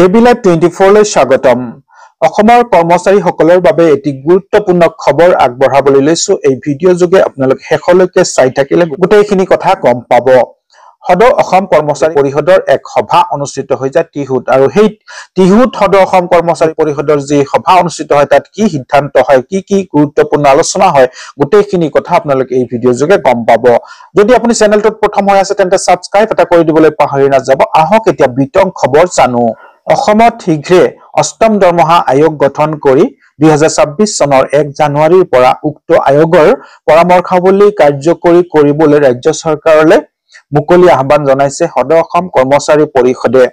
এবিলা 24 লৈ স্বাগতম। অসমৰ কৰ্মচাৰীসকলৰ বাবে এটি গুৰুত্বপূৰ্ণ খবৰ আগবঢ়াবলৈ লৈছো। এই ভিডিঅ' যোগে আপোনালোকে শেষলৈকে চাই থাকিলে গোটেইখিনি কথা গম পাব। সদৌ অসম কৰ্মচাৰী পৰিষদৰ এক সভা অনুষ্ঠিত হৈ যায় টিহুত, আৰু সেই টিহুত সদৌ অসম কৰ্মচাৰী পৰিষদৰ যি সভা অনুষ্ঠিত হয় তাত কি সিদ্ধান্ত হয়, কি গুৰুত্বপূৰ্ণ আলোচনা হয়, গোটেইখিনি কথা আপোনালোকে এই ভিডিঅ' যোগে গম পাব। যদি আপুনি চেনেলটোত প্ৰথম হৈ আছে তেন্তে ছাবস্ক্ৰাইব এটা কৰি দিবলৈ পাহৰি নাযাব। আহক এতিয়া বিতং খবৰ জানো। অসমত শীঘ্ৰে অষ্টম দৰমহা আয়োগ গঠন কৰি 2026 চনৰ 1 জানুৱাৰীৰ পৰা উক্ত আয়োগৰ পৰামৰ্শাৱলী কাৰ্যকৰী কৰিবলৈ ৰাজ্য চৰকাৰলৈ মুকলি আহ্বান জনাইছে সদৌ অসম কৰ্মচাৰী পৰিষদে।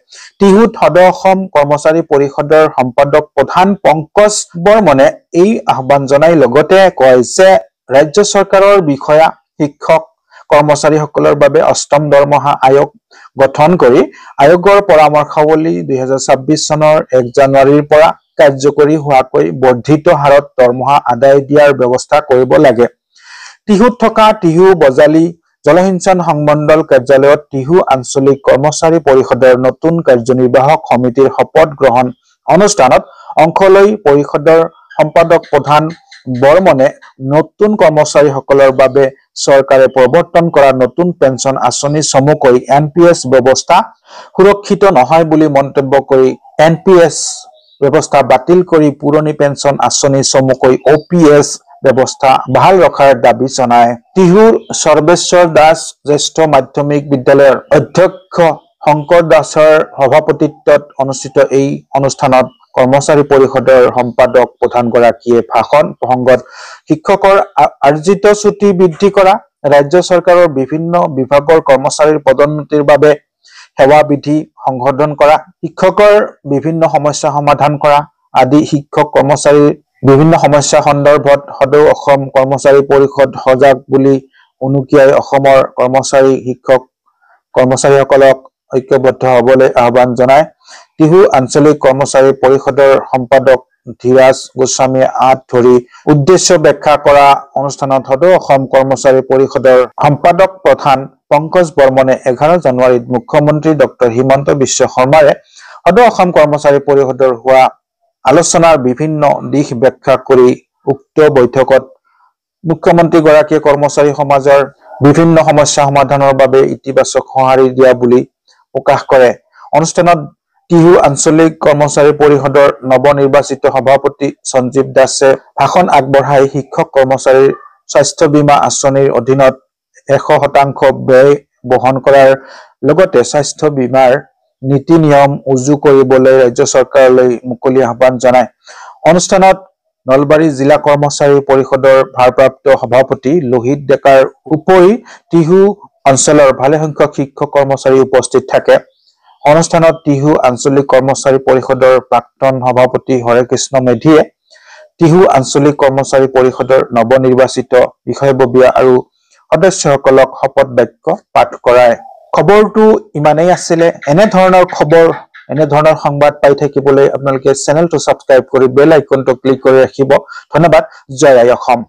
টিহুত সদৌ অসম কৰ্মচাৰী পৰিষদৰ সম্পাদক প্ৰধান পংকজ বৰ্মনে এই আহ্বান জনাই লগতে কয় যে ৰাজ্য চৰকাৰৰ বিষয়া শিক্ষক কৰ্মচাৰীসকলৰ বাবে অষ্টম দৰমহা আয়োগ গঠন কৰি আয়োগৰ পৰামৰ্শাৱলী 2026 চনৰ 1 জানুৱাৰীৰ পৰা কাৰ্যকৰী হোৱাকৈ বৰ্ধিত হাৰত দৰমহা আদায় দিয়াৰ ব্যৱস্থা কৰিব লাগে। টিহুত থকা টিহু বজালী জলসিঞ্চন সংমণ্ডল কাৰ্যালয়ত টিহু আঞ্চলিক কৰ্মচাৰী পৰিষদৰ নতুন কাৰ্যনিৰ্বাহক সমিতিৰ শপত গ্ৰহণ অনুষ্ঠানত অংশ লৈ পৰিষদৰ সম্পাদক প্ৰধান বৰ্মনে নতুন কৰ্মচাৰীসকলৰ বাবে চৰকাৰে প্ৰৱৰ্তন কৰা নতুন পেঞ্চন আঁচনি চমুকৈ NPS ব্যৱস্থা সুৰক্ষিত নহয় বুলি মন্তব্য কৰি NPS ব্যৱস্থা বাতিল কৰি পুৰণি পেঞ্চন আঁচনি চমুকৈ OPS ব্যৱস্থা বহাল ৰখাৰ দাবী জনায়। টিহুৰ সৰ্বেশ্বৰ দাস জ্যেষ্ঠ মাধ্যমিক বিদ্যালয়ৰ অধ্যক্ষ শংকৰ দাসৰ সভাপতিত্বত অনুষ্ঠিত এই অনুষ্ঠানত কৰ্মচাৰী পৰিষদৰ সম্পাদক প্ৰধানগৰাকীয়ে ভাষণ প্ৰসংগত শিক্ষকৰ আৰ্জিত ছুটি বৃদ্ধি কৰা, ৰাজ্য চৰকাৰৰ বিভিন্ন বিভাগৰ কৰ্মচাৰীৰ পদোন্নতিৰ বাবে সেৱা বিধি সংশোধন কৰা, শিক্ষকৰ বিভিন্ন সমস্যা সমাধান কৰা আদি শিক্ষক কৰ্মচাৰীৰ বিভিন্ন সমস্যা সন্দৰ্ভত সদৌ অসম কৰ্মচাৰী পৰিষদ সজাগ বুলি উনুকিয়াই অসমৰ শিক্ষক কৰ্মচাৰীসকলক ঐক্যবদ্ধ হ'বলৈ আহ্বান জনায়। টিহু আঞ্চলিক কৰ্মচাৰী পৰিষদৰ সম্পাদক ধীৰাজ গোস্বামীয়ে ধৰি উদ্দেশ্য ব্যাখ্যা কৰা অনুষ্ঠানত সদৌ অসম কৰ্মচাৰী পৰিষদৰ সম্পাদক প্ৰধান পংকজ বৰ্মনে 11 জানুৱাৰীত মুখ্যমন্ত্ৰী ডক্টৰ হিমন্ত বিশ্ব শৰ্মাৰে সদৌ অসম কৰ্মচাৰী পৰিষদৰ হোৱা আলোচনাৰ বিভিন্ন দিশ ব্যাখ্যা কৰি উক্ত বৈঠকত মুখ্যমন্ত্ৰীগৰাকীয়ে কৰ্মচাৰী সমাজৰ বিভিন্ন সমস্যা সমাধানৰ বাবে ইতিবাচক সঁহাৰি দিয়া বুলি প্ৰকাশ কৰে। অনুষ্ঠানত টিহু আঞ্চলিক কৰ্মচাৰী পৰিষদৰ নৱনিৰ্বাচিত সভাপতি সঞ্জীৱ দাসে ভাষণ আগবঢ়াই শিক্ষক কৰ্মচাৰীৰ স্বাস্থ্য বীমা আঁচনিৰ অধীনত 100% ব্যয় বহন কৰাৰ লগতে স্বাস্থ্য বীমাৰ নীতি নিয়ম উজু কৰিবলৈ ৰাজ্য চৰকাৰলৈ মুকলি আহ্বান জনায়। অনুষ্ঠানত নলবাৰী জিলা কৰ্মচাৰী পৰিষদৰ ভাৰপ্ৰাপ্ত সভাপতি লোহিত ডেকাৰ উপৰি টিহু অঞ্চলৰ ভালেসংখ্যক শিক্ষক কৰ্মচাৰী উপস্থিত থাকে। অনুষ্ঠানত টিহু আঞ্চলিক কৰ্মচাৰী পৰিষদৰ প্ৰাক্তন সভাপতি হৰেকৃষ্ণ মেধিয়ে টিহু আঞ্চলিক কৰ্মচাৰী পৰিষদৰ নৱনিৰ্বাচিত বিষয়ববীয়া আৰু সদস্যসকলক শপত বাক্য পাঠ কৰায়। খবৰটো ইমানেই আছিলে। এনেধৰণৰ সংবাদ পাই থাকিবলৈ আপোনালোকে চেনেলটো ছাবস্ক্ৰাইব কৰি বেল আইকনটো ক্লিক কৰি ৰাখিব। ধন্যবাদ। জয় আই অসম।